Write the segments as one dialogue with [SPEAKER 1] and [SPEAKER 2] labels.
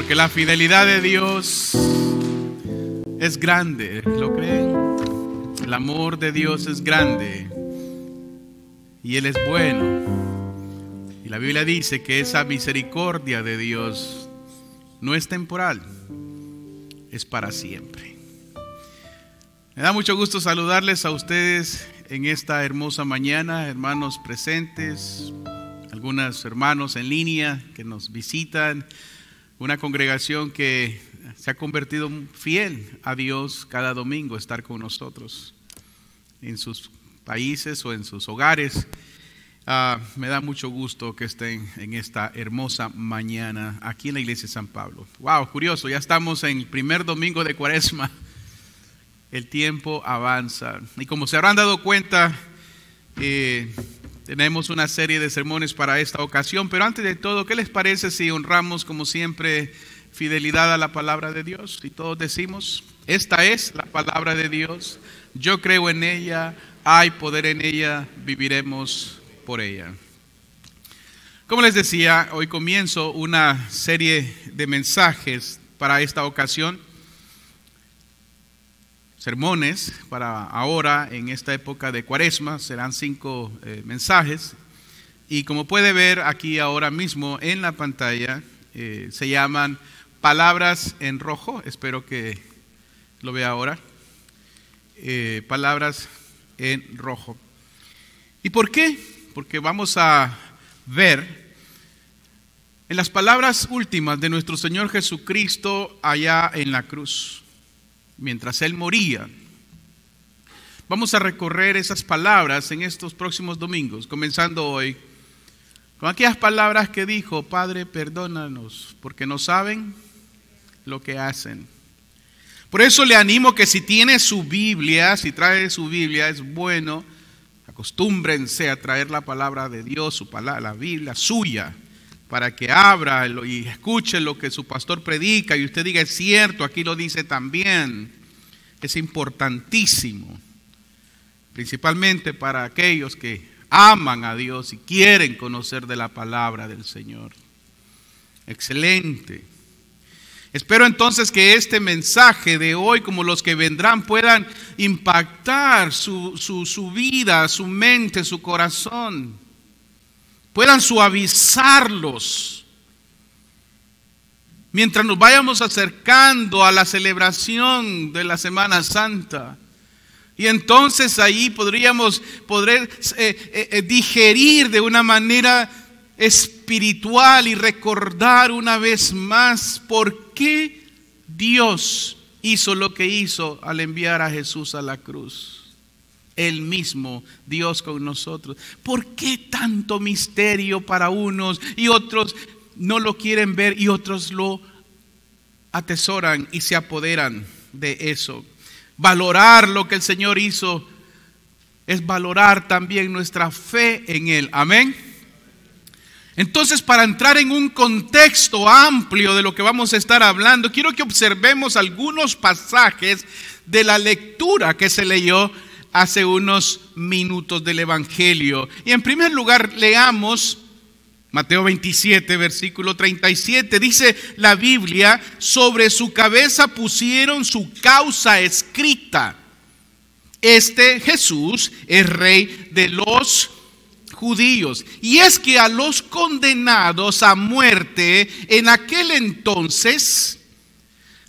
[SPEAKER 1] Porque la fidelidad de Dios es grande, ¿lo creen? El amor de Dios es grande y Él es bueno. Y la Biblia dice que esa misericordia de Dios no es temporal, es para siempre. Me da mucho gusto saludarles a ustedes en esta hermosa mañana, hermanos presentes, algunos hermanos en línea que nos visitan, una congregación que se ha convertido fiel a Dios cada domingo, estar con nosotros en sus países o en sus hogares. Me da mucho gusto que estén en esta hermosa mañana aquí en la iglesia de San Pablo. Wow, curioso, ya estamos en el primer domingo de Cuaresma. El tiempo avanza y como se habrán dado cuenta, tenemos una serie de sermones para esta ocasión, pero antes de todo, ¿qué les parece si honramos como siempre fidelidad a la palabra de Dios? Y todos decimos, esta es la palabra de Dios, yo creo en ella, hay poder en ella, viviremos por ella. Como les decía, hoy comienzo una serie de mensajes para esta ocasión. Sermones para ahora en esta época de Cuaresma, serán 5 mensajes y como puede ver aquí ahora mismo en la pantalla se llaman palabras en rojo, espero que lo vea ahora, palabras en rojo. ¿Y por qué? Porque vamos a ver en las palabras últimas de nuestro Señor Jesucristo allá en la cruz. Mientras Él moría, vamos a recorrer esas palabras en estos próximos domingos, comenzando hoy con aquellas palabras que dijo: Padre, perdónanos, porque no saben lo que hacen. Por eso le animo que si tiene su Biblia, si trae su Biblia, es bueno, acostúmbrense a traer la palabra de Dios, su palabra, la Biblia suya, para que abra y escuche lo que su pastor predica y usted diga, es cierto, aquí lo dice también. Es importantísimo, principalmente para aquellos que aman a Dios y quieren conocer de la palabra del Señor. Excelente. Espero entonces que este mensaje de hoy, como los que vendrán, puedan impactar su vida, su mente, su corazón. Puedan suavizarlos mientras nos vayamos acercando a la celebración de la Semana Santa. Y entonces ahí podríamos digerir de una manera espiritual y recordar una vez más por qué Dios hizo lo que hizo al enviar a Jesús a la cruz. Él mismo, Dios con nosotros. ¿Por qué tanto misterio para unos y otros no lo quieren ver y otros lo atesoran y se apoderan de eso? Valorar lo que el Señor hizo es valorar también nuestra fe en Él. Amén. Entonces, para entrar en un contexto amplio de lo que vamos a estar hablando, quiero que observemos algunos pasajes de la lectura que se leyó hace unos minutos del Evangelio. Y en primer lugar leamos Mateo 27, versículo 37. Dice la Biblia: sobre su cabeza pusieron su causa escrita. Este Jesús es rey de los judíos. Y es que a los condenados a muerte en aquel entonces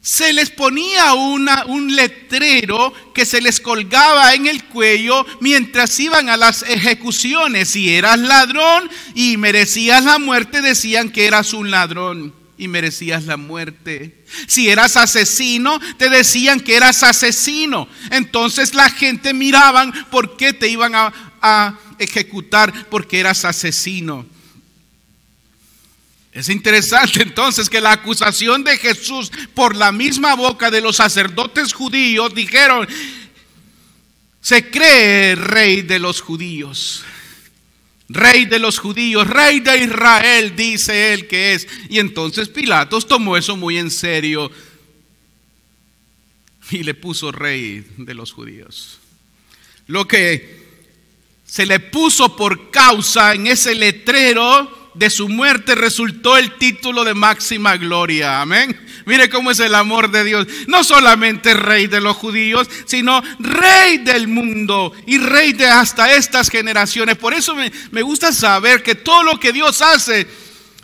[SPEAKER 1] se les ponía un letrero que se les colgaba en el cuello mientras iban a las ejecuciones. Si eras ladrón y merecías la muerte, decían que eras un ladrón y merecías la muerte. Si eras asesino, te decían que eras asesino. Entonces la gente miraban por qué te iban a ejecutar, porque eras asesino. Es interesante entonces que la acusación de Jesús por la misma boca de los sacerdotes judíos dijeron: se cree rey de los judíos. Rey de los judíos, rey de Israel, dice él que es. Y entonces Pilatos tomó eso muy en serio y le puso rey de los judíos. Lo que se le puso por causa en ese letrero de su muerte resultó el título de máxima gloria. Amén. Mire cómo es el amor de Dios. No solamente rey de los judíos, sino rey del mundo y rey de hasta estas generaciones. Por eso me gusta saber que todo lo que Dios hace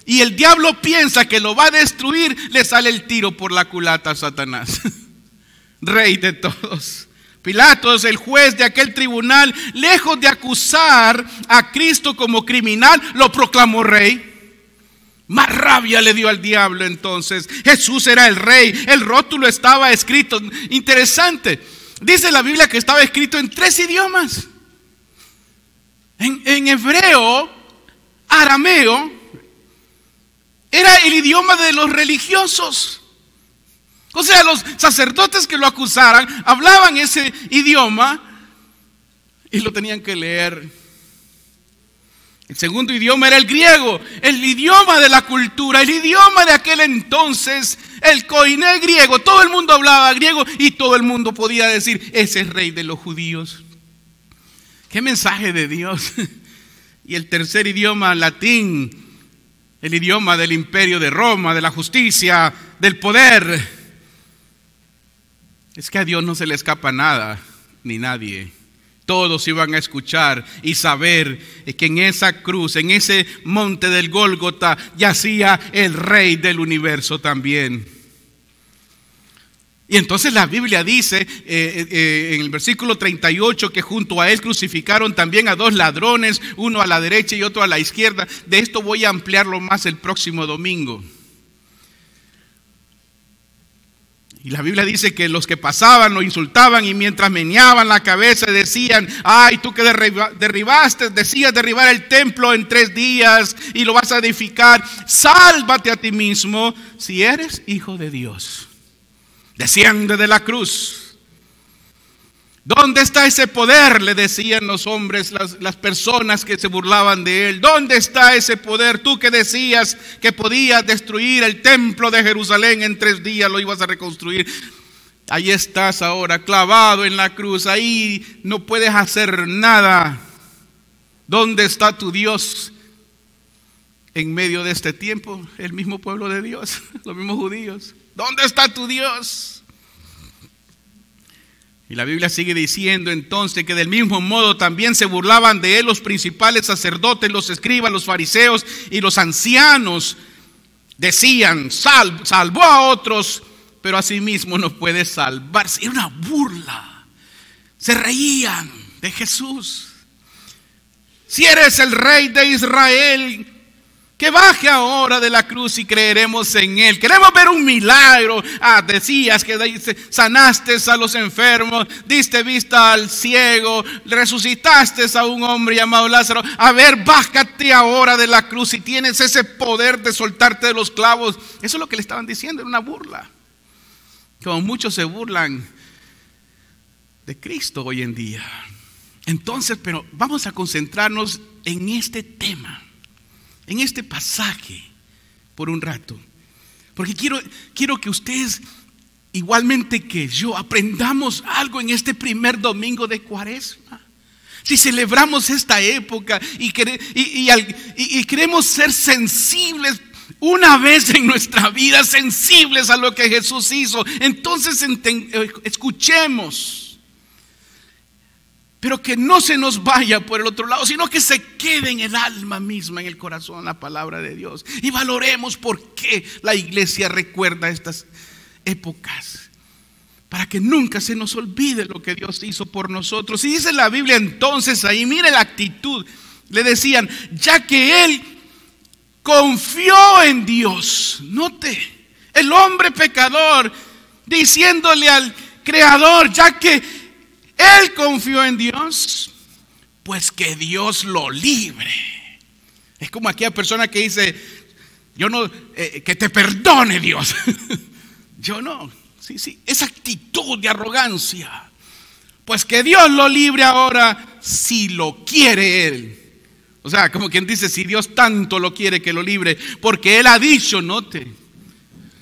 [SPEAKER 1] y el diablo piensa que lo va a destruir, le sale el tiro por la culata a Satanás. Rey de todos. Pilatos, el juez de aquel tribunal, lejos de acusar a Cristo como criminal, lo proclamó rey. Más rabia le dio al diablo entonces. Jesús era el rey, el rótulo estaba escrito. Interesante, dice la Biblia que estaba escrito en 3 idiomas. En hebreo, arameo, era el idioma de los religiosos. O sea, los sacerdotes que lo acusaran hablaban ese idioma y lo tenían que leer. El segundo idioma era el griego, el idioma de la cultura, el idioma de aquel entonces, el koiné griego. Todo el mundo hablaba griego y todo el mundo podía decir, ese es rey de los judíos. ¡Qué mensaje de Dios! Y el tercer idioma, latín, el idioma del imperio de Roma, de la justicia, del poder. Es que a Dios no se le escapa nada, ni nadie. Todos iban a escuchar y saber que en esa cruz, en ese monte del Gólgota, yacía el rey del universo también. Y entonces la Biblia dice en el versículo 38 que junto a él crucificaron también a 2 ladrones, uno a la derecha y otro a la izquierda. De esto voy a ampliarlo más el próximo domingo. Y la Biblia dice que los que pasaban lo insultaban y mientras meneaban la cabeza decían, ay, tú que derribaste, decías derribar el templo en 3 días y lo vas a edificar, sálvate a ti mismo si eres hijo de Dios. Desciende de la cruz. ¿Dónde está ese poder?, le decían los hombres, las personas que se burlaban de él. ¿Dónde está ese poder? Tú que decías que podías destruir el templo de Jerusalén en 3 días, lo ibas a reconstruir. Ahí estás ahora, clavado en la cruz. Ahí no puedes hacer nada. ¿Dónde está tu Dios en medio de este tiempo? El mismo pueblo de Dios, los mismos judíos. ¿Dónde está tu Dios? Y la Biblia sigue diciendo entonces que del mismo modo también se burlaban de él los principales sacerdotes, los escribas, los fariseos y los ancianos. Decían, salvó a otros, pero a sí mismo no puede salvarse. Era una burla. Se reían de Jesús. Si eres el rey de Israel, que baje ahora de la cruz y creeremos en él. Queremos ver un milagro. Decías que sanaste a los enfermos, diste vista al ciego, resucitaste a un hombre llamado Lázaro. A ver, bájate ahora de la cruz si tienes ese poder de soltarte de los clavos. Eso es lo que le estaban diciendo, era una burla. Como muchos se burlan de Cristo hoy en día. Entonces, pero vamos a concentrarnos en este tema, en este pasaje por un rato, porque quiero que ustedes, igualmente que yo, aprendamos algo en este primer domingo de Cuaresma. Si celebramos esta época y queremos ser sensibles una vez en nuestra vida, sensibles a lo que Jesús hizo, entonces escuchemos. Pero que no se nos vaya por el otro lado, sino que se quede en el alma misma, en el corazón, la palabra de Dios. Y valoremos por qué la iglesia recuerda estas épocas, para que nunca se nos olvide lo que Dios hizo por nosotros. Y dice la Biblia entonces ahí, mire la actitud. Le decían, ya que él confió en Dios. Note, el hombre pecador diciéndole al Creador, ya que él confió en Dios, pues que Dios lo libre. Es como aquella persona que dice, yo no, que te perdone Dios. Yo no, sí, esa actitud de arrogancia. Pues que Dios lo libre ahora si lo quiere Él. O sea, como quien dice, si Dios tanto lo quiere que lo libre, porque Él ha dicho, note,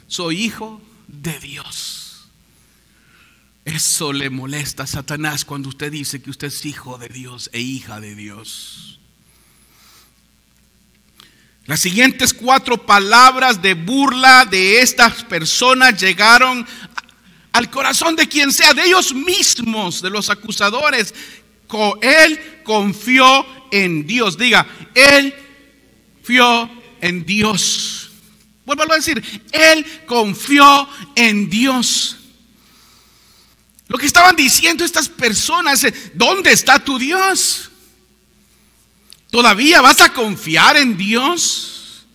[SPEAKER 1] soy hijo de Dios. Eso le molesta a Satanás cuando usted dice que usted es hijo de Dios e hija de Dios. Las siguientes 4 palabras de burla de estas personas llegaron al corazón de quien sea, de ellos mismos, de los acusadores. Él confió en Dios. Diga, él confió en Dios. Vuélvalo a decir, él confió en Dios. Lo que estaban diciendo estas personas es: ¿dónde está tu Dios? ¿Todavía vas a confiar en Dios?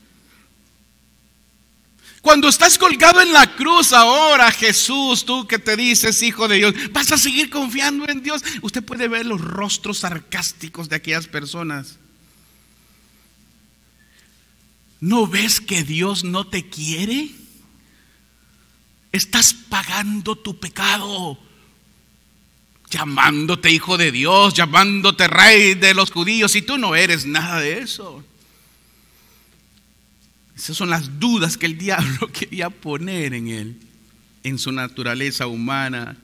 [SPEAKER 1] Cuando estás colgado en la cruz ahora, Jesús, tú que te dices hijo de Dios, ¿vas a seguir confiando en Dios? Usted puede ver los rostros sarcásticos de aquellas personas. ¿No ves que Dios no te quiere? Estás pagando tu pecado, llamándote hijo de Dios, llamándote rey de los judíos, y tú no eres nada de eso. Esas son las dudas que el diablo quería poner en él, en su naturaleza humana.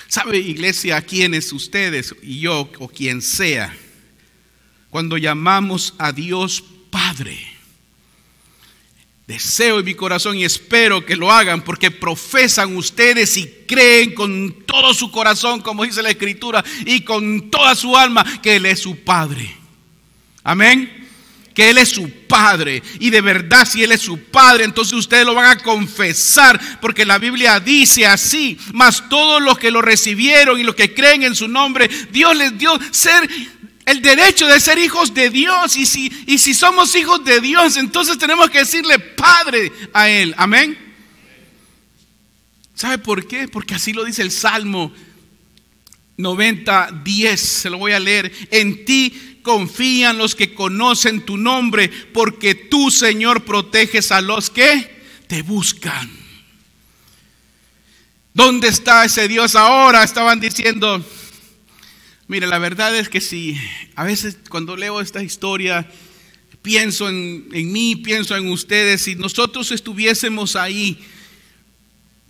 [SPEAKER 1] ¿Sabe, iglesia, quiénes ustedes y yo o quien sea, cuando llamamos a Dios Padre? Deseo en mi corazón y espero que lo hagan, porque profesan ustedes y creen con todo su corazón, como dice la Escritura, y con toda su alma, que Él es su Padre. Amén. Que Él es su Padre. Y de verdad, si Él es su Padre, entonces ustedes lo van a confesar, porque la Biblia dice así: mas todos los que lo recibieron y los que creen en su nombre, Dios les dio el derecho de ser hijos de Dios. Y si somos hijos de Dios, entonces tenemos que decirle Padre a Él. Amén. ¿Sabe por qué? Porque así lo dice el Salmo 90:10. Se lo voy a leer. En ti confían los que conocen tu nombre, porque tú, Señor, proteges a los que te buscan. ¿Dónde está ese Dios ahora? Estaban diciendo. Mire, la verdad es que sí, a veces cuando leo esta historia, pienso en mí, pienso en ustedes. Si nosotros estuviésemos ahí,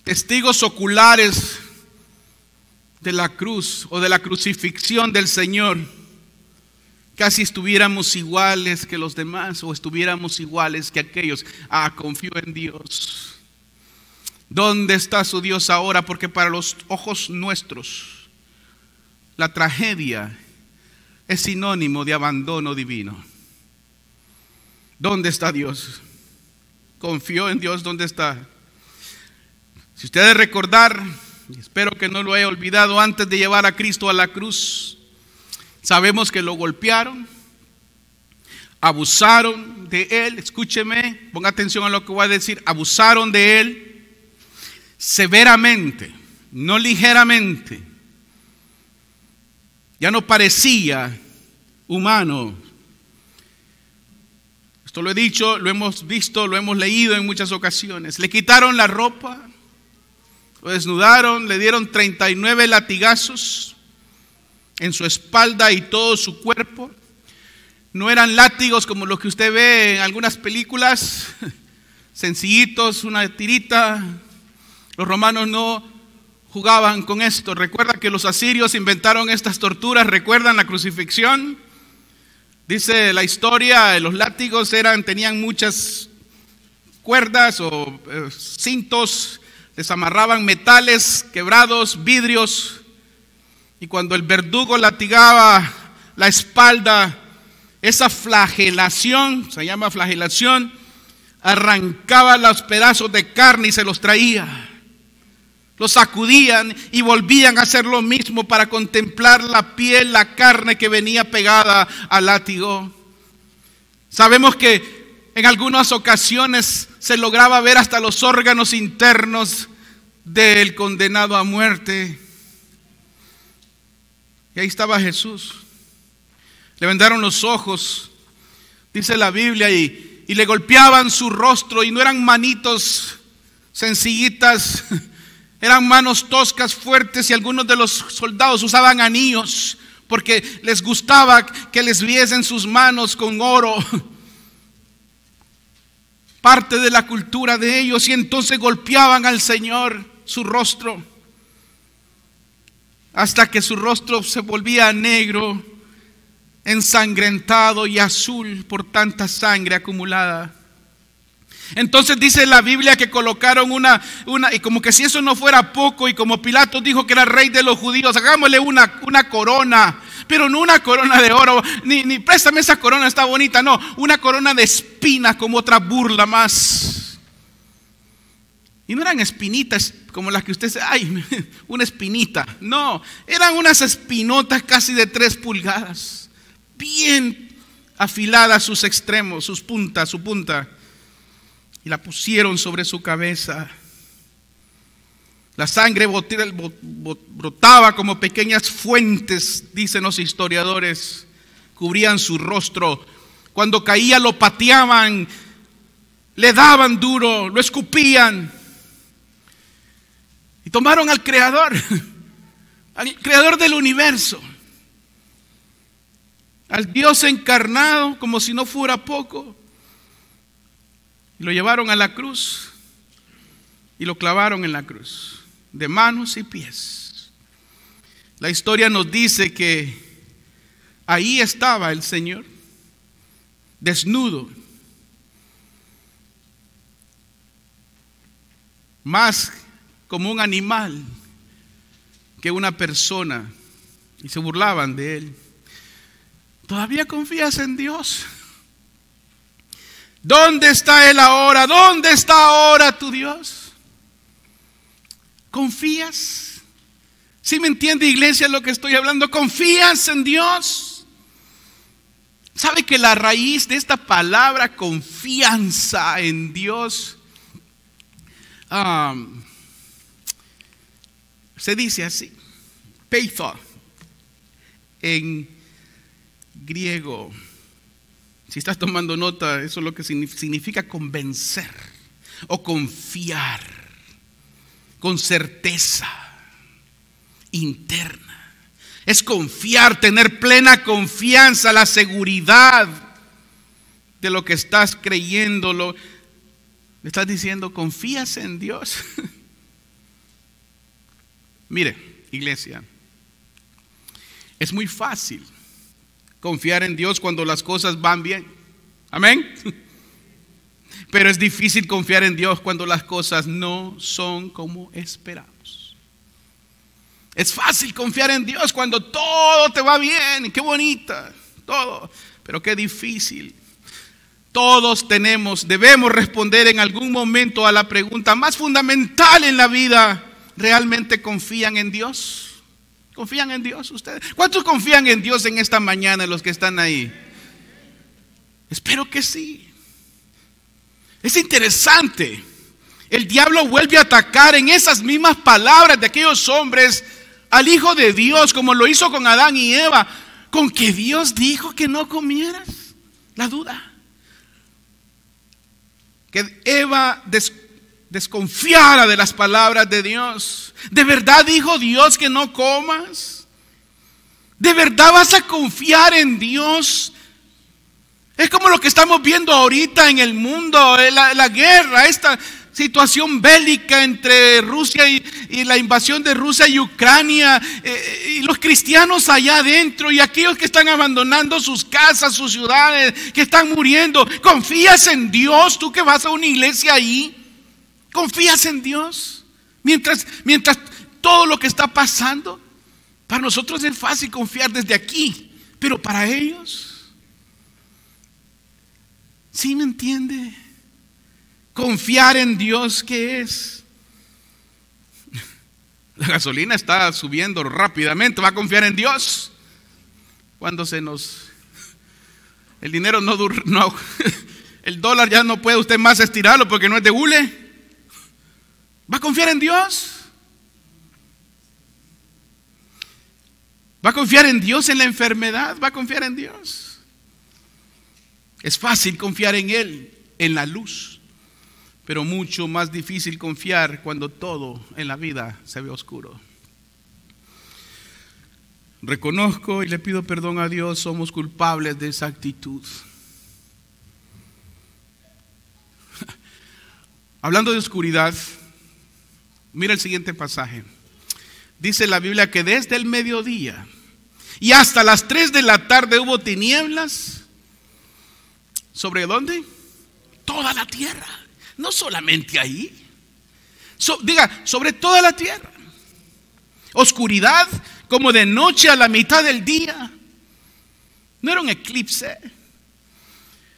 [SPEAKER 1] testigos oculares de la cruz o de la crucifixión del Señor, casi estuviéramos iguales que los demás, o estuviéramos iguales que aquellos. Confío en Dios. ¿Dónde está su Dios ahora? Porque para los ojos nuestros, la tragedia es sinónimo de abandono divino. ¿Dónde está Dios? ¿Confió en Dios? ¿Dónde está? Si ustedes recordar, y espero que no lo haya olvidado, antes de llevar a Cristo a la cruz, sabemos que lo golpearon, abusaron de Él. Escúcheme, ponga atención a lo que voy a decir. Abusaron de Él severamente, no ligeramente. Ya no parecía humano. Esto lo he dicho, lo hemos visto, lo hemos leído en muchas ocasiones. Le quitaron la ropa, lo desnudaron, le dieron 39 latigazos en su espalda y todo su cuerpo. No eran látigos como los que usted ve en algunas películas, sencillitos, una tirita. Los romanos no jugaban con esto. Recuerda que los asirios inventaron estas torturas. ¿Recuerdan la crucifixión? Dice la historia, los látigos tenían muchas cuerdas o cintos, les amarraban metales quebrados, vidrios, y cuando el verdugo latigaba la espalda, esa flagelación, se llama flagelación, arrancaba los pedazos de carne y se los traía. Los sacudían y volvían a hacer lo mismo para contemplar la piel, la carne que venía pegada al látigo. Sabemos que en algunas ocasiones se lograba ver hasta los órganos internos del condenado a muerte. Y ahí estaba Jesús. Le vendaron los ojos, dice la Biblia, y le golpeaban su rostro, y no eran manitos sencillitas, eran manos toscas, fuertes, y algunos de los soldados usaban anillos porque les gustaba que les viesen sus manos con oro, parte de la cultura de ellos, y entonces golpeaban al Señor su rostro hasta que su rostro se volvía negro ensangrentado y azul por tanta sangre acumulada. Entonces dice la Biblia que colocaron y como que si eso no fuera poco, y como Pilato dijo que era rey de los judíos, hagámosle una corona, pero no una corona de oro, ni préstame esa corona, está bonita, no, una corona de espinas como otra burla más. Y no eran espinitas como las que usted dice, ay, una espinita. No, eran unas espinotas casi de 3 pulgadas, bien afiladas sus extremos, su punta. Y la pusieron sobre su cabeza. La sangre brotaba como pequeñas fuentes, dicen los historiadores, cubrían su rostro. Cuando caía lo pateaban, le daban duro, lo escupían. Y tomaron al Creador del universo, al Dios encarnado, como si no fuera poco, y lo llevaron a la cruz y lo clavaron en la cruz, de manos y pies. La historia nos dice que ahí estaba el Señor, desnudo, más como un animal que una persona, y se burlaban de él. ¿Todavía confías en Dios? ¿Dónde está Él ahora? ¿Dónde está ahora tu Dios? ¿Confías? ¿Sí me entiende, iglesia, lo que estoy hablando? ¿Confías en Dios? ¿Sabe que la raíz de esta palabra confianza en Dios se dice así, peitho, en griego? Si estás tomando nota, eso es lo que significa convencer o confiar con certeza interna. Es confiar, tener plena confianza, la seguridad de lo que estás creyendo. Le estás diciendo, ¿confías en Dios? Mire, iglesia, es muy fácil confiar en Dios cuando las cosas van bien. Amén. Pero es difícil confiar en Dios cuando las cosas no son como esperamos. Es fácil confiar en Dios cuando todo te va bien, qué bonita, todo, pero qué difícil. Todos debemos responder en algún momento a la pregunta más fundamental en la vida: ¿realmente confían en Dios? ¿Confían en Dios ustedes? ¿Cuántos confían en Dios en esta mañana, los que están ahí? Espero que sí. Es interesante. El diablo vuelve a atacar en esas mismas palabras de aquellos hombres al Hijo de Dios, como lo hizo con Adán y Eva, con que Dios dijo que no comieras. La duda. Que Eva desconfiara de las palabras de Dios. ¿De verdad dijo Dios que no comas? ¿De verdad vas a confiar en Dios? Es como lo que estamos viendo ahorita en el mundo, la guerra, esta situación bélica entre Rusia y la invasión de Rusia y Ucrania, y los cristianos allá adentro, y aquellos que están abandonando sus casas, sus ciudades, que están muriendo. ¿Confías en Dios? Tú que vas a una iglesia ahí, ¿confías en Dios? Mientras todo lo que está pasando, para nosotros es fácil confiar desde aquí, pero para ellos, ¿sí me entiende? Confiar en Dios, ¿qué es? La gasolina está subiendo rápidamente, ¿va a confiar en Dios? Cuando el dinero no el dólar ya no puede usted más estirarlo porque no es de hule. ¿Va a confiar en Dios? ¿Va a confiar en Dios en la enfermedad? ¿Va a confiar en Dios? Es fácil confiar en Él en la luz, pero mucho más difícil confiar cuando todo en la vida se ve oscuro. Reconozco y le pido perdón a Dios, somos culpables de esa actitud. Hablando de oscuridad, mira el siguiente pasaje. Dice la Biblia que desde el mediodía Y hasta las 3 de la tarde hubo tinieblas. ¿Sobre dónde? Toda la tierra. No solamente ahí. Diga, sobre toda la tierra. Oscuridad como de noche a la mitad del día. No era un eclipse.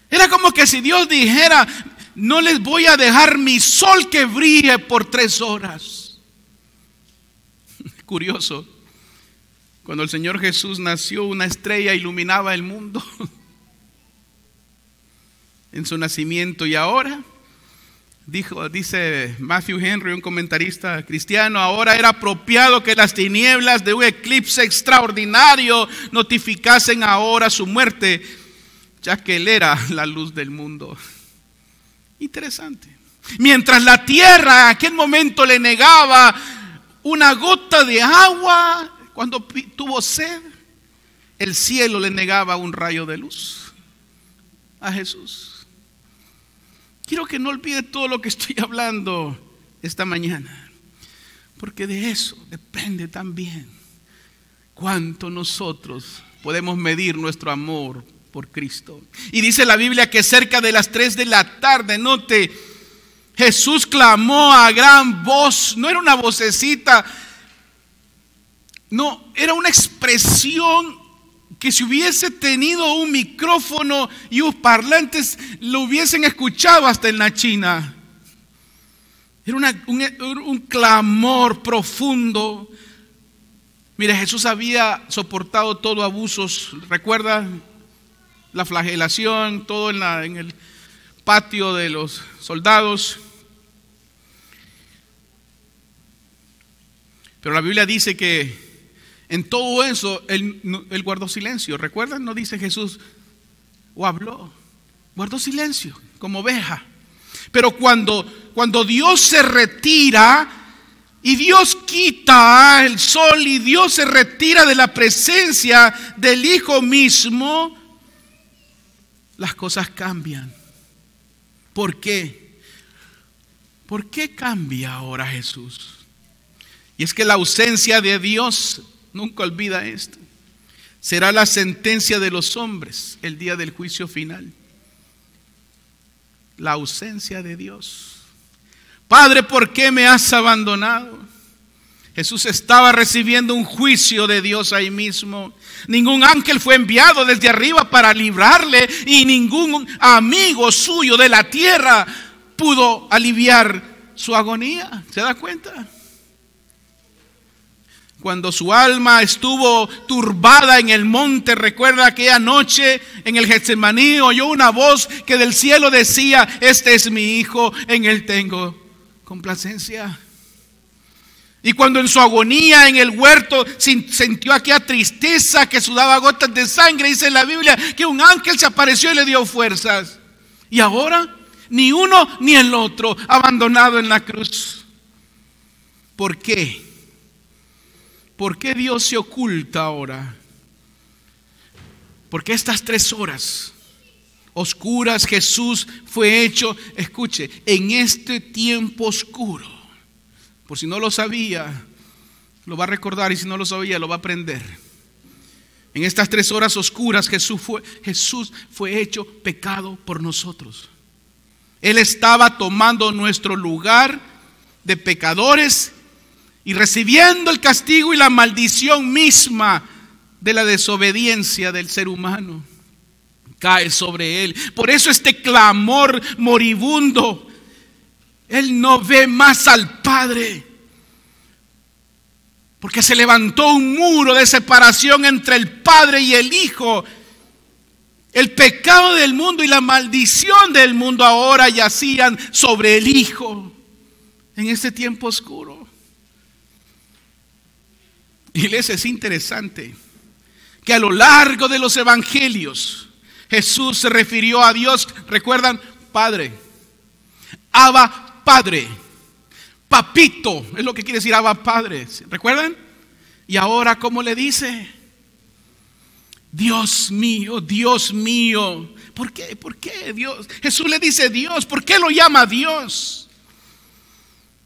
[SPEAKER 1] Era como que si Dios dijera: no les voy a dejar mi sol que brille por 3 horas. Curioso. Cuando el Señor Jesús nació, una estrella iluminaba el mundo en su nacimiento. Y ahora, dice Matthew Henry, un comentarista cristiano, ahora era apropiado que las tinieblas de un eclipse extraordinario notificasen ahora su muerte, ya que Él era la luz del mundo. Interesante. Mientras la tierra en aquel momento le negaba una gota de agua, cuando tuvo sed, el cielo le negaba un rayo de luz a Jesús. Quiero que no olvide todo lo que estoy hablando esta mañana, porque de eso depende también cuánto nosotros podemos medir nuestro amor por Cristo. Y dice la Biblia que cerca de las 3 de la tarde, note, Jesús clamó a gran voz. No era una vocecita, no, era una expresión que si hubiese tenido un micrófono y unos parlantes lo hubiesen escuchado hasta en la China. Era un clamor profundo. Mire, Jesús había soportado todo abusos. ¿Recuerda? La flagelación, todo en el patio de los soldados. Pero la Biblia dice que en todo eso él guardó silencio. ¿Recuerdan? No dice Jesús o habló, guardó silencio como oveja. Pero cuando Dios se retira y Dios quita el sol y Dios se retira de la presencia del Hijo mismo, las cosas cambian. ¿Por qué? ¿Por qué cambia ahora Jesús? Y es que la ausencia de Dios, nunca olvida esto, será la sentencia de los hombres el día del juicio final. La ausencia de Dios. Padre, ¿por qué me has abandonado? Jesús estaba recibiendo un juicio de Dios ahí mismo. Ningún ángel fue enviado desde arriba para librarle, y ningún amigo suyo de la tierra pudo aliviar su agonía. ¿Se da cuenta? Cuando su alma estuvo turbada en el monte, recuerda aquella noche en el Getsemaní, oyó una voz que del cielo decía: este es mi hijo, en él tengo complacencia. Y cuando en su agonía en el huerto sintió aquella tristeza que sudaba gotas de sangre, dice la Biblia que un ángel se apareció y le dio fuerzas. Y ahora ni uno ni el otro, abandonado en la cruz. ¿Por qué? ¿Por qué Dios se oculta ahora? Porque estas 3 horas oscuras Jesús fue hecho, escuche, en este tiempo oscuro. Por si no lo sabía, lo va a recordar, y si no lo sabía, lo va a aprender. En estas 3 horas oscuras Jesús fue hecho pecado por nosotros. Él estaba tomando nuestro lugar de pecadores y recibiendo el castigo y la maldición misma de la desobediencia del ser humano. Cae sobre él. Por eso este clamor moribundo. Él no ve más al Padre, porque se levantó un muro de separación entre el Padre y el Hijo. El pecado del mundo y la maldición del mundo ahora yacían sobre el Hijo en este tiempo oscuro. Iglesia, es interesante que a lo largo de los evangelios Jesús se refirió a Dios, ¿recuerdan? Padre, Abba Padre, papito, es lo que quiere decir Abba Padre, ¿recuerdan? Y ahora, ¿cómo le dice? Dios mío, Dios mío. ¿Por qué? ¿Por qué Dios? Jesús le dice Dios. ¿Por qué lo llama Dios?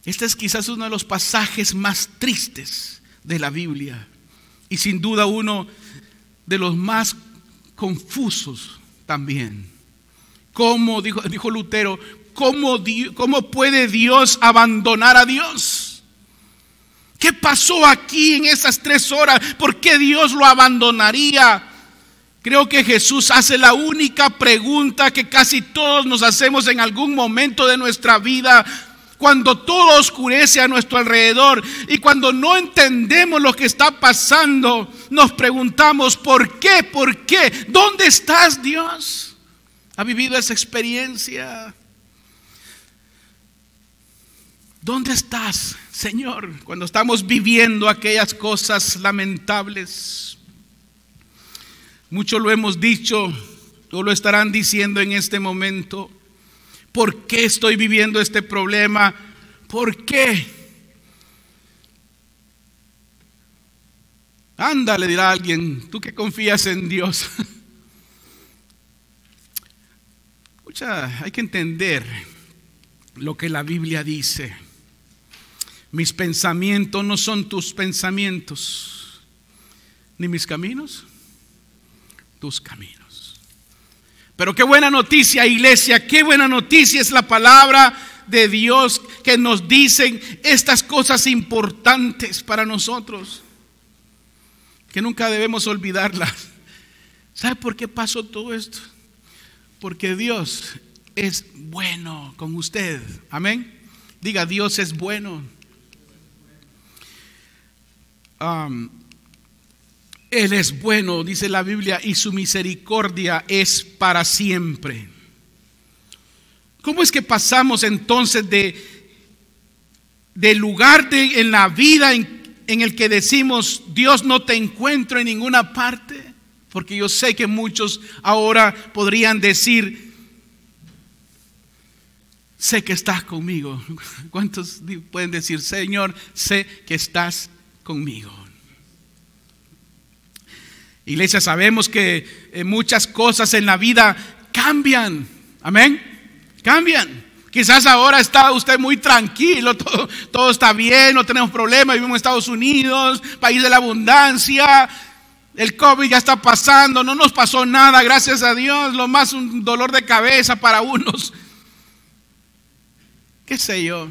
[SPEAKER 1] Este es quizás uno de los pasajes más tristes de la Biblia, y sin duda uno de los más confusos también. Como dijo Lutero, ¿cómo puede Dios abandonar a Dios? ¿Qué pasó aquí en esas 3 horas? ¿Por qué Dios lo abandonaría? Creo que Jesús hace la única pregunta que casi todos nos hacemos en algún momento de nuestra vida, cuando todo oscurece a nuestro alrededor y cuando no entendemos lo que está pasando. Nos preguntamos, ¿por qué? ¿Por qué? ¿Dónde estás, Dios? ¿Ha vivido esa experiencia? ¿Dónde estás, Señor, cuando estamos viviendo aquellas cosas lamentables? Muchos lo hemos dicho, o lo estarán diciendo en este momento. ¿Por qué estoy viviendo este problema? ¿Por qué? Ándale, dirá alguien, tú que confías en Dios. Escucha, hay que entender lo que la Biblia dice. Mis pensamientos no son tus pensamientos, ni mis caminos, tus caminos. Pero qué buena noticia, iglesia, qué buena noticia es la palabra de Dios que nos dicen estas cosas importantes para nosotros, que nunca debemos olvidarlas. ¿Sabe por qué pasó todo esto? Porque Dios es bueno con usted. Amén. Diga, Dios es bueno. Él es bueno, dice la Biblia, y su misericordia es para siempre. ¿Cómo es que pasamos entonces del lugar en la vida en el que decimos, Dios, no te encuentro en ninguna parte? Porque yo sé que muchos ahora podrían decir, sé que estás conmigo. ¿Cuántos pueden decir, Señor, sé que estás conmigo? Iglesia, sabemos que muchas cosas en la vida cambian. Amén. Cambian. Quizás ahora está usted muy tranquilo, todo está bien, no tenemos problemas, vivimos en Estados Unidos, país de la abundancia. El COVID ya está pasando, no nos pasó nada, gracias a Dios. Lo más un dolor de cabeza para unos. ¿Qué sé yo?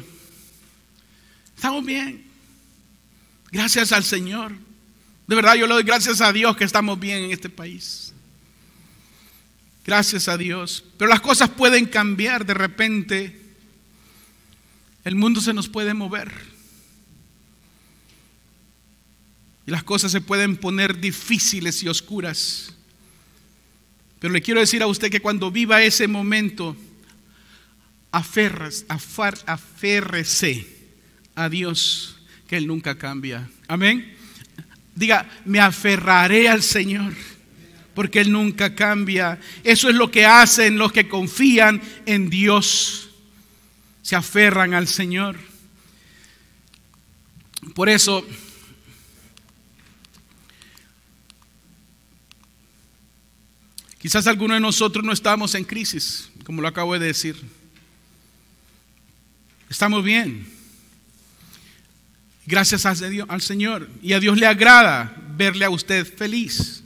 [SPEAKER 1] Estamos bien. Gracias al Señor. De verdad yo le doy gracias a Dios que estamos bien en este país. Gracias a Dios. Pero las cosas pueden cambiar de repente. El mundo se nos puede mover. Y las cosas se pueden poner difíciles y oscuras. Pero le quiero decir a usted que cuando viva ese momento, aférrese a Dios, que Él nunca cambia. Amén. Diga, me aferraré al Señor, porque Él nunca cambia. Eso es lo que hacen los que confían en Dios. Se aferran al Señor. Por eso, quizás algunos de nosotros no estamos en crisis, como lo acabo de decir. Estamos bien. Gracias al Señor. Y a Dios le agrada verle a usted feliz.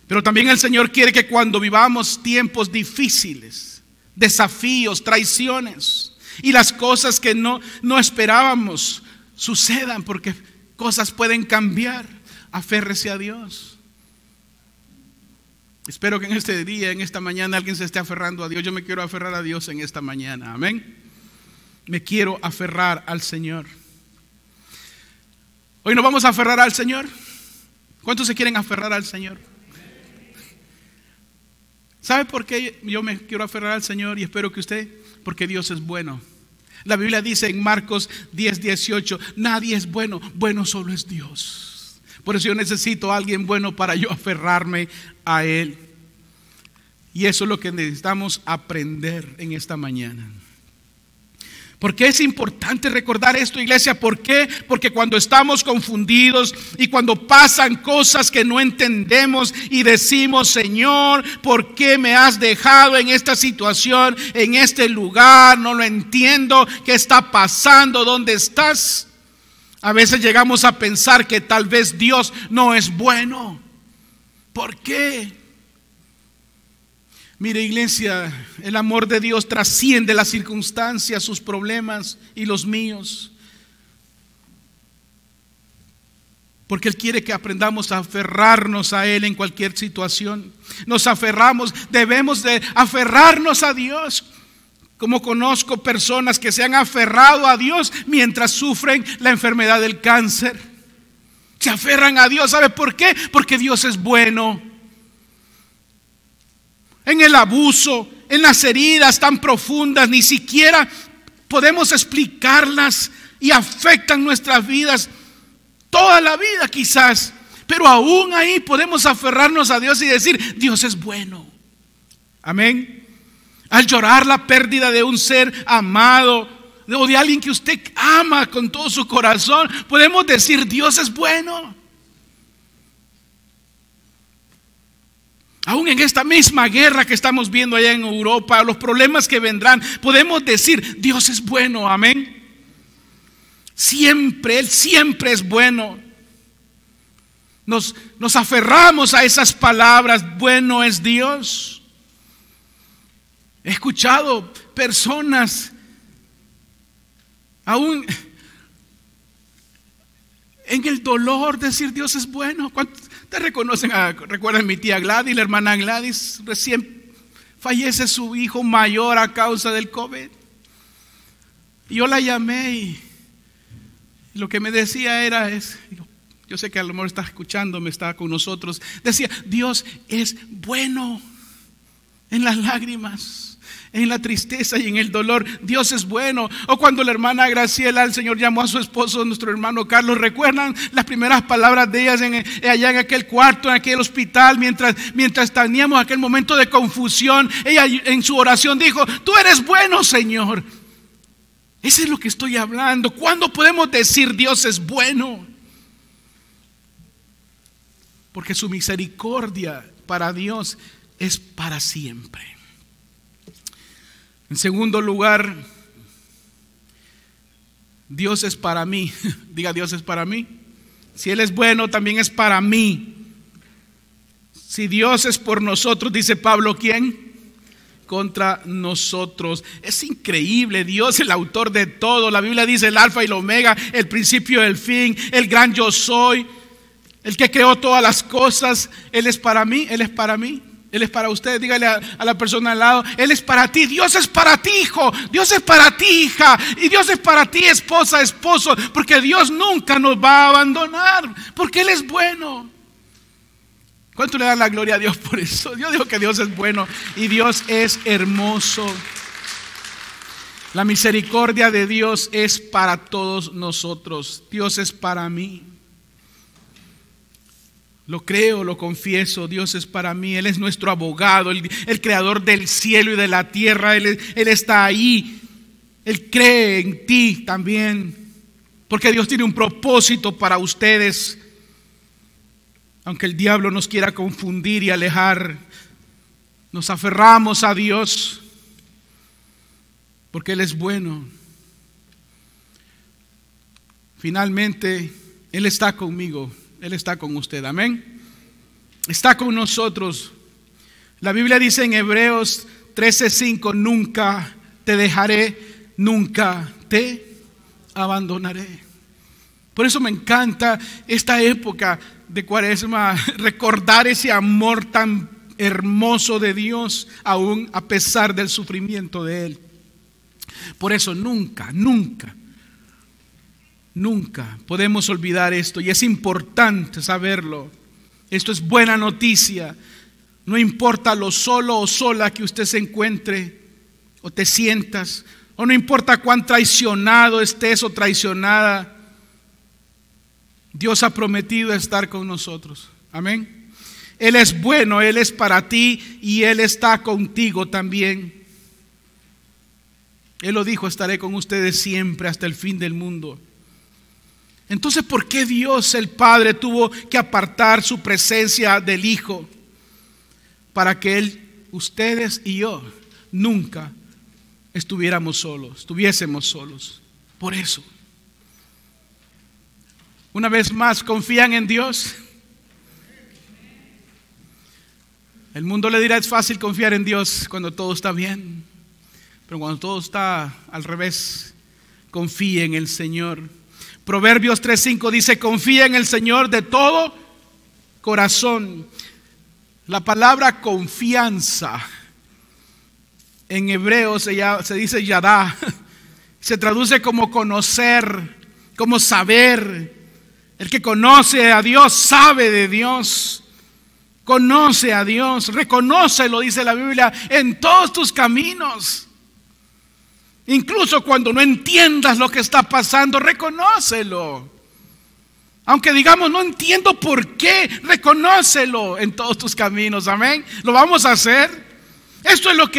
[SPEAKER 1] Pero también el Señor quiere que cuando vivamos tiempos difíciles, desafíos, traiciones y las cosas que no esperábamos sucedan, porque cosas pueden cambiar, aférrese a Dios. Espero que en este día, en esta mañana, alguien se esté aferrando a Dios. Yo me quiero aferrar a Dios en esta mañana. Amén. Me quiero aferrar al Señor. Hoy nos vamos a aferrar al Señor. ¿Cuántos se quieren aferrar al Señor? ¿Sabe por qué yo me quiero aferrar al Señor? Y espero que usted, porque Dios es bueno. La Biblia dice en Marcos 10:18, nadie es bueno, bueno solo es Dios. Por eso yo necesito a alguien bueno para yo aferrarme a Él. Y eso es lo que necesitamos aprender en esta mañana. ¿Por qué es importante recordar esto, iglesia? ¿Por qué? Porque cuando estamos confundidos y cuando pasan cosas que no entendemos y decimos, Señor, ¿por qué me has dejado en esta situación, en este lugar? No lo entiendo. ¿Qué está pasando? ¿Dónde estás? A veces llegamos a pensar que tal vez Dios no es bueno. ¿Por qué? Mire, iglesia, el amor de Dios trasciende las circunstancias, sus problemas y los míos. Porque Él quiere que aprendamos a aferrarnos a Él en cualquier situación. Nos aferramos, debemos de aferrarnos a Dios. Como conozco personas que se han aferrado a Dios mientras sufren la enfermedad del cáncer. Se aferran a Dios, ¿sabe por qué? Porque Dios es bueno. En el abuso, en las heridas tan profundas, ni siquiera podemos explicarlas y afectan nuestras vidas. Toda la vida quizás, pero aún ahí podemos aferrarnos a Dios y decir, Dios es bueno. Amén. Al llorar la pérdida de un ser amado o de alguien que usted ama con todo su corazón, podemos decir, Dios es bueno. Aún en esta misma guerra que estamos viendo allá en Europa, los problemas que vendrán, podemos decir, Dios es bueno. Amén. Siempre, Él siempre es bueno. Nos aferramos a esas palabras, bueno es Dios. He escuchado personas, aún en el dolor, decir Dios es bueno. ¿Cuántos te reconocen? Recuerdan mi tía Gladys, la hermana Gladys, recién fallece su hijo mayor a causa del COVID. Y yo la llamé y lo que me decía era, yo sé que a lo mejor está escuchándome, está con nosotros. Decía, Dios es bueno en las lágrimas, en la tristeza y en el dolor. Dios es bueno. O cuando la hermana Graciela, el Señor llamó a su esposo, nuestro hermano Carlos, ¿recuerdan las primeras palabras de ellas allá en aquel cuarto, en aquel hospital, mientras teníamos aquel momento de confusión? Ella en su oración dijo, tú eres bueno, Señor. Eso es lo que estoy hablando. ¿Cuándo podemos decir Dios es bueno? Porque su misericordia para Dios es para siempre. En segundo lugar, Dios es para mí. Diga, Dios es para mí. Si Él es bueno, también es para mí. Si Dios es por nosotros, dice Pablo, ¿quién? Contra nosotros. Es increíble. Dios, el autor de todo. La Biblia dice el alfa y el omega, el principio y el fin, el gran yo soy, el que creó todas las cosas. Él es para mí, Él es para mí, Él es para usted. Dígale a la persona al lado, Él es para ti. Dios es para ti, hijo. Dios es para ti, hija. Y Dios es para ti, esposa, esposo. Porque Dios nunca nos va a abandonar, porque Él es bueno. ¿Cuánto le dan la gloria a Dios por eso? Yo digo que Dios es bueno y Dios es hermoso. La misericordia de Dios es para todos nosotros. Dios es para mí. Lo creo, lo confieso, Dios es para mí. Él es nuestro abogado, el creador del cielo y de la tierra. Él está ahí. Él cree en ti también, porque Dios tiene un propósito para ustedes. Aunque el diablo nos quiera confundir y alejar, nos aferramos a Dios porque Él es bueno. Finalmente, Él está conmigo, Él está con usted, amén. Está con nosotros. La Biblia dice en Hebreos 13:5, nunca te dejaré, nunca te abandonaré. Por eso me encanta esta época de Cuaresma, recordar ese amor tan hermoso de Dios, aún a pesar del sufrimiento de Él. Por eso nunca podemos olvidar esto, y es importante saberlo. Esto es buena noticia. No importa lo solo o sola que usted se encuentre o te sientas, o no importa cuán traicionado estés o traicionada, Dios ha prometido estar con nosotros. Amén. Él es bueno, Él es para ti y Él está contigo también. Él lo dijo, estaré con ustedes siempre hasta el fin del mundo. Entonces, ¿por qué Dios el Padre tuvo que apartar su presencia del Hijo? Para que Él, ustedes y yo nunca estuviésemos solos. Por eso. Una vez más, ¿confían en Dios? El mundo le dirá: es fácil confiar en Dios cuando todo está bien, pero cuando todo está al revés, confíe en el Señor. Proverbios 3:5 dice: confía en el Señor de todo corazón. La palabra confianza en hebreo se dice yadá, se traduce como conocer, como saber. El que conoce a Dios sabe de Dios. Conoce a Dios, reconócelo, dice la Biblia, en todos tus caminos. Incluso cuando no entiendas lo que está pasando, reconócelo. Aunque digamos: no entiendo por qué, reconócelo en todos tus caminos. Amén. Lo vamos a hacer. Esto es lo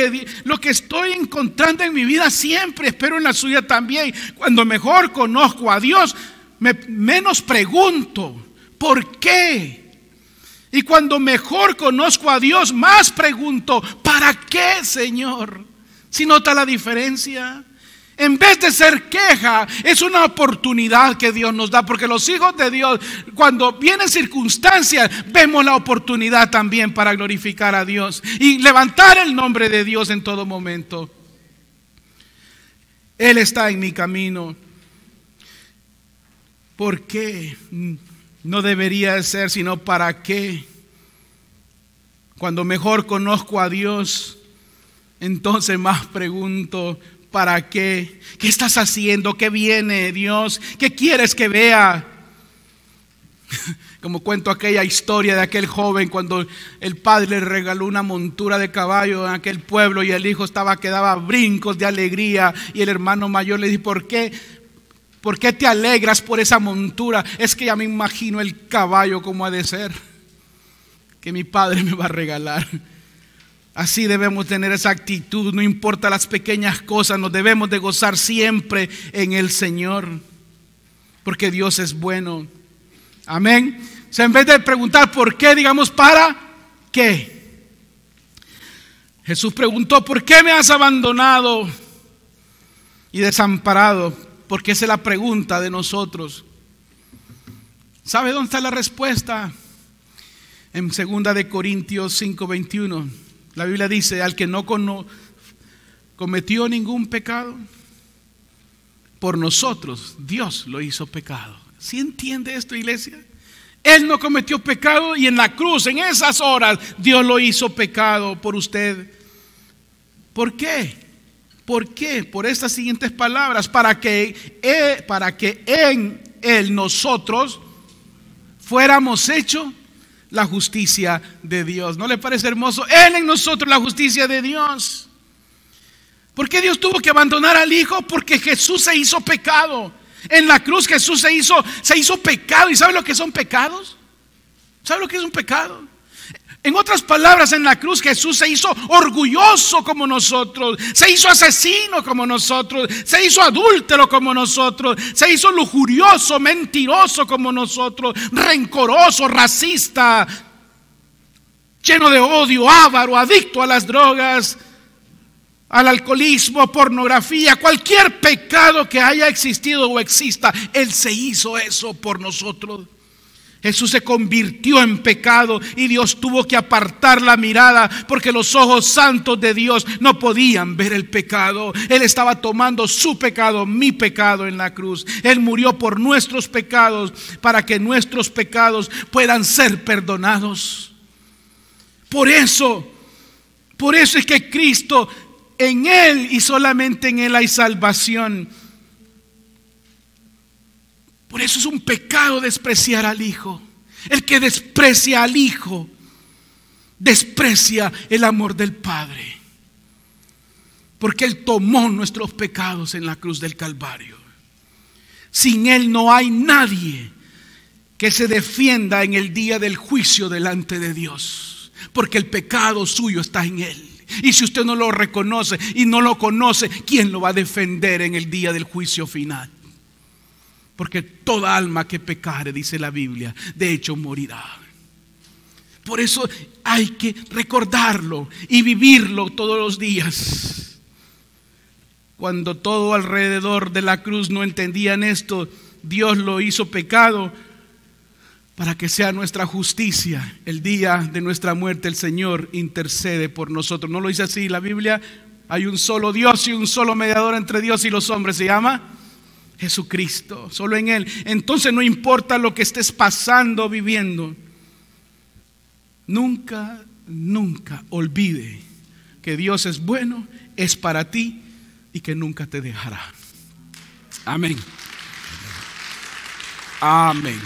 [SPEAKER 1] que estoy encontrando en mi vida siempre, espero en la suya también. Cuando mejor conozco a Dios, menos pregunto ¿por qué? Y cuando mejor conozco a Dios, más pregunto: ¿para qué, Señor? ¿Sí nota la diferencia? En vez de ser queja, es una oportunidad que Dios nos da, porque los hijos de Dios, cuando vienen circunstancias, vemos la oportunidad también para glorificar a Dios y levantar el nombre de Dios en todo momento. Él está en mi camino. ¿Por qué? No debería ser, sino ¿para qué? Cuando mejor conozco a Dios, entonces más pregunto: ¿para qué? ¿Qué estás haciendo? ¿Qué viene, Dios? ¿Qué quieres que vea? Como cuento aquella historia de aquel joven cuando el padre le regaló una montura de caballo en aquel pueblo y el hijo quedaba a brincos de alegría, y el hermano mayor le dijo: ¿por qué te alegras por esa montura? Es que ya me imagino el caballo como ha de ser, que mi padre me va a regalar. Así debemos tener esa actitud, no importa las pequeñas cosas, nos debemos de gozar siempre en el Señor, porque Dios es bueno. Amén. O sea, en vez de preguntar por qué, digamos ¿para qué? Jesús preguntó: ¿por qué me has abandonado y desamparado? Porque esa es la pregunta de nosotros. ¿Sabe dónde está la respuesta? En 2 Corintios 5:21. La Biblia dice: al que no cometió ningún pecado, por nosotros Dios lo hizo pecado. ¿Sí entiende esto, iglesia? Él no cometió pecado y en la cruz, en esas horas, Dios lo hizo pecado por usted. ¿Por qué? ¿Por qué? Por estas siguientes palabras: para que en Él nosotros fuéramos hechos la justicia de Dios. ¿No le parece hermoso? Él en nosotros, la justicia de Dios. ¿Por qué Dios tuvo que abandonar al Hijo? Porque Jesús se hizo pecado. En la cruz Jesús se hizo pecado. ¿Y sabe lo que son pecados? ¿Sabe lo que es un pecado? En otras palabras, en la cruz Jesús se hizo orgulloso como nosotros, se hizo asesino como nosotros, se hizo adúltero como nosotros, se hizo lujurioso, mentiroso como nosotros, rencoroso, racista, lleno de odio, avaro, adicto a las drogas, al alcoholismo, pornografía, cualquier pecado que haya existido o exista. Él se hizo eso por nosotros. Jesús se convirtió en pecado y Dios tuvo que apartar la mirada porque los ojos santos de Dios no podían ver el pecado. Él estaba tomando su pecado, mi pecado en la cruz. Él murió por nuestros pecados para que nuestros pecados puedan ser perdonados. Por eso es que Cristo, en Él y solamente en Él hay salvación. Por eso es un pecado despreciar al Hijo. El que desprecia al Hijo, desprecia el amor del Padre. Porque Él tomó nuestros pecados en la cruz del Calvario. Sin Él no hay nadie que se defienda en el día del juicio delante de Dios. Porque el pecado suyo está en Él. Y si usted no lo reconoce y no lo conoce, ¿quién lo va a defender en el día del juicio final? Porque toda alma que pecare, dice la Biblia, de hecho morirá. Por eso hay que recordarlo y vivirlo todos los días. Cuando todo alrededor de la cruz no entendían esto, Dios lo hizo pecado para que sea nuestra justicia. El día de nuestra muerte el Señor intercede por nosotros. ¿No lo dice así la Biblia? Hay un solo Dios y un solo mediador entre Dios y los hombres. Se llama Jesucristo. Solo en Él. Entonces no importa lo que estés pasando, viviendo, nunca olvide que Dios es bueno, es para ti y que nunca te dejará. Amén. Amén.